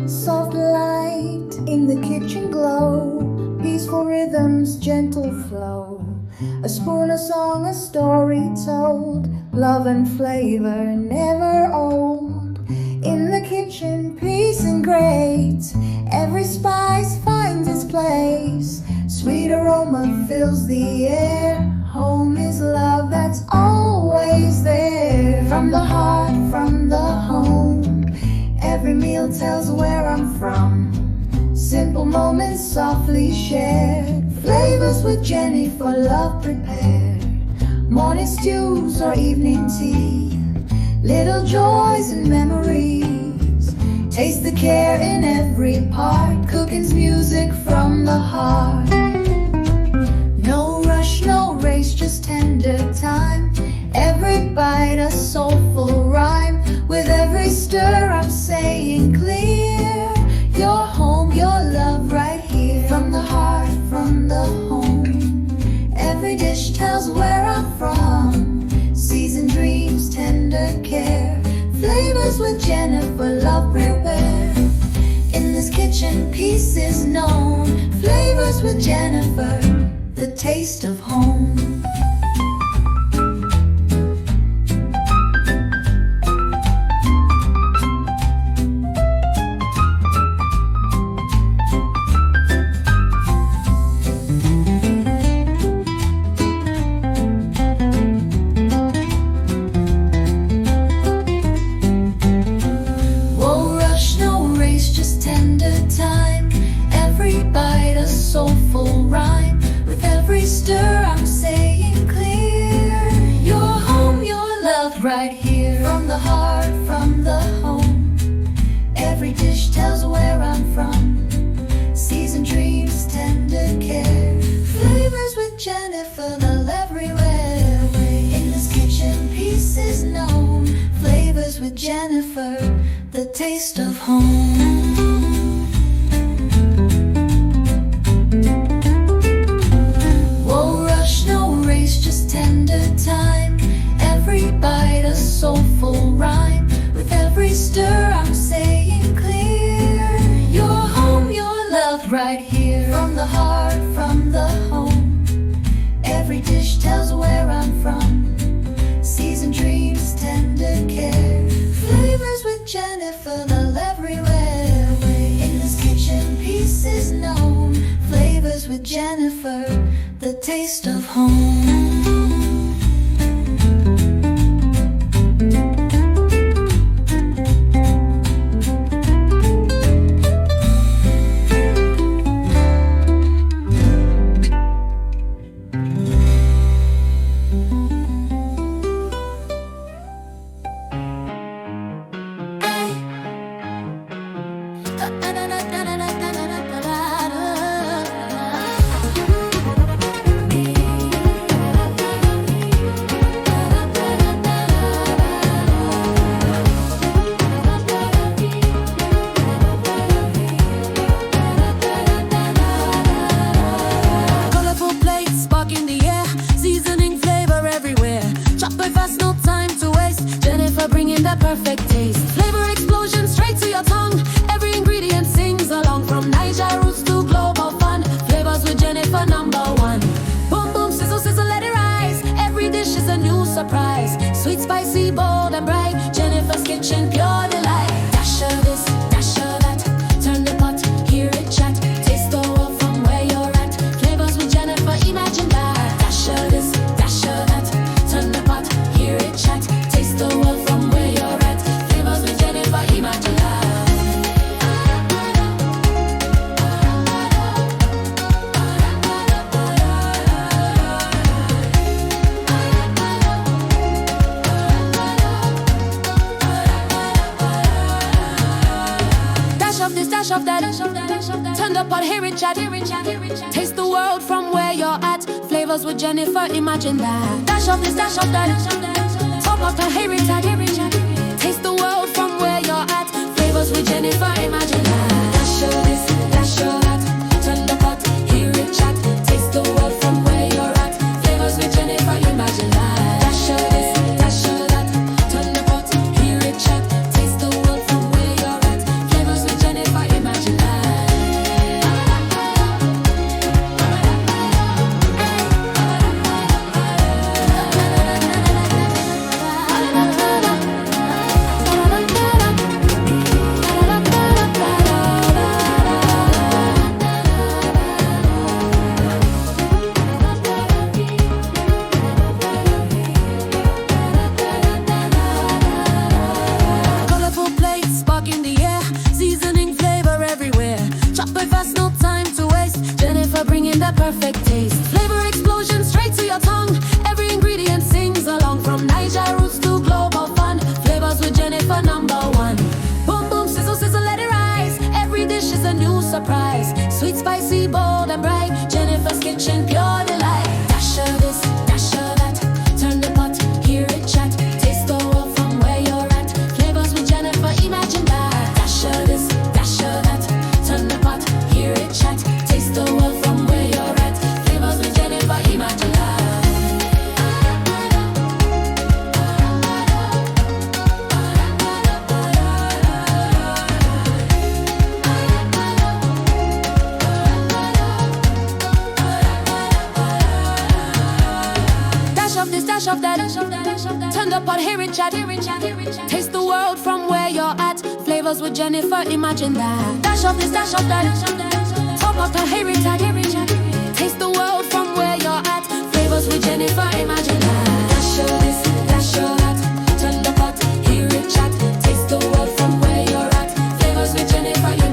Soft light in the kitchen glow, peaceful rhythms, gentle flow. A spoon, a song, a story told, love and flavor never old. In the kitchen, peace and grace, every spice finds its place. Sweet aroma fills the air, home is love that's always there. From the heart, from the home, every meal tells where I'm from. Simple moments softly shared, flavors with Jenny for love prepared. Morning stews or evening tea, little joys and memories. Taste the care in every part, cooking's music from the heart. No rush, no race, just tender time. Every bite a soulful rhyme. With every stir I'm saying clear, your home, your love right here. From the heart, from the home, every dish tells where I'm from. Seasoned dreams, tender care, flavors with Jennifer, love prepared. In this kitchen, peace is known. Flavors with Jennifer, the taste of home. Soulful rhyme, with every stir I'm saying clear, your home, your love right here. From the heart, from the home, every dish tells where I'm from. Seasoned dreams, tender care, flavors with Jennifer, love everywhere. In this kitchen, peace is known. Flavors with Jennifer, the taste of home. Tender time, every bite a soulful rhyme. With every stir I'm saying clear, your home, your love right here. From the heart, from the home, every dish tells where I'm from. Seasoned dreams, tender care, flavors with Jennifer, love everywhere. In this kitchen, peace is known. Flavors with Jennifer, the taste of home. Taste the world from where you're at. Flavors with Jennifer, imagine that. Dash of this, dash of that. Top of the hear it at. Taste the world from where you're at. Flavors with Jennifer, imagine that. Dash of this, dash of that. Turn the pot, hear it chat. Taste the world from where you're at. Flavors with Jennifer, imagine that. Dash of this, dash of that. Turn the pot, hear it chat. Taste the world from where you're at. Flavors with Jennifer. perfect taste. Flavor explosion straight to your tongue. Every ingredient sings along. From Niger roots to global fun. Flavors with Jennifer #1. Boom boom, sizzle sizzle, let it rise. Every dish is a new surprise. Sweet, spicy, bold and bright. Jennifer's Kitchen, pure delight. Dash of this, dash of that. Turn the pot, hear it chat. Taste the world from where you're at. Flavors with Jennifer, imagine that. Dash of this, dash of that. Turn the pot, hear it chat. Taste the world from where you're at. Flavors with Jennifer, imagine that. Dash of that, turn the pot, hear it chat. Taste the world from where you're at. Flavors with Jennifer, imagine that. Dash of this, dash of that. Top of the hear it chat. Taste the world from where you're at. Flavors with Jennifer, imagine that. Dash of this, dash of that. Turn the pot, hear it chat. Taste the world from where you're at. Flavors with Jennifer.